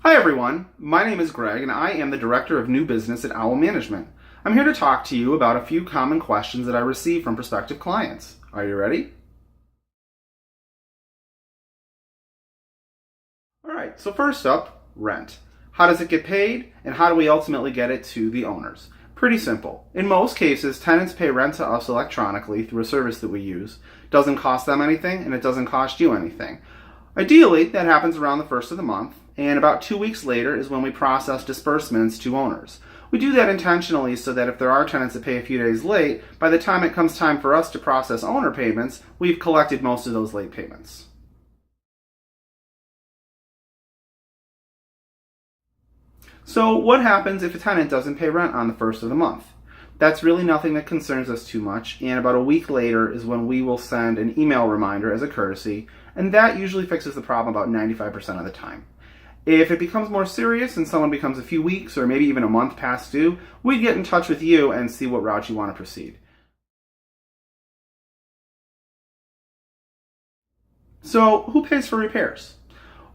Hi everyone, my name is Greg and I am the Director of New Business at Owl Management. I'm here to talk to you about a few common questions that I receive from prospective clients. Are you ready? Alright, so first up, rent. How does it get paid and how do we ultimately get it to the owners? Pretty simple. In most cases, tenants pay rent to us electronically through a service that we use. It doesn't cost them anything and it doesn't cost you anything. Ideally, that happens around the first of the month, and about 2 weeks later is when we process disbursements to owners. We do that intentionally so that if there are tenants that pay a few days late, by the time it comes time for us to process owner payments, we've collected most of those late payments. So what happens if a tenant doesn't pay rent on the first of the month? That's really nothing that concerns us too much, and about a week later is when we will send an email reminder as a courtesy, and that usually fixes the problem about 95% of the time. If it becomes more serious and someone becomes a few weeks or maybe even a month past due, we'd get in touch with you and see what route you want to proceed. So, who pays for repairs?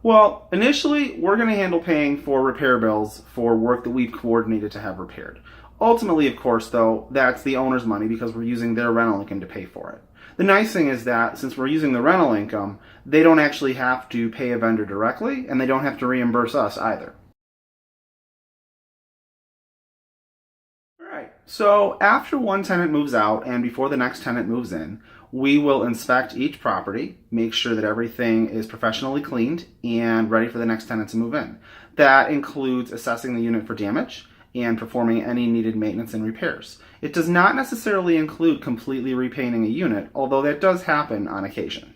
Well, initially, we're going to handle paying for repair bills for work that we've coordinated to have repaired. Ultimately, of course, though, that's the owner's money because we're using their rental income to pay for it. The nice thing is that since we're using the rental income, they don't actually have to pay a vendor directly and they don't have to reimburse us either. Alright, so after one tenant moves out and before the next tenant moves in, we will inspect each property, make sure that everything is professionally cleaned and ready for the next tenant to move in. That includes assessing the unit for damage and performing any needed maintenance and repairs. It does not necessarily include completely repainting a unit, although that does happen on occasion.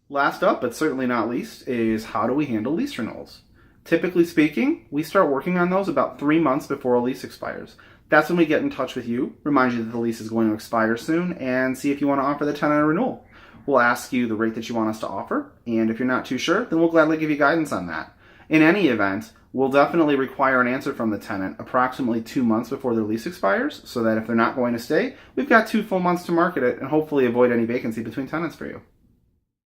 Last up, but certainly not least, is how do we handle lease renewals? Typically speaking, we start working on those about 3 months before a lease expires. That's when we get in touch with you, remind you that the lease is going to expire soon, and see if you want to offer the tenant a renewal. We'll ask you the rate that you want us to offer, and if you're not too sure, then we'll gladly give you guidance on that. In any event, we'll definitely require an answer from the tenant approximately 2 months before their lease expires, so that if they're not going to stay, we've got 2 full months to market it and hopefully avoid any vacancy between tenants for you.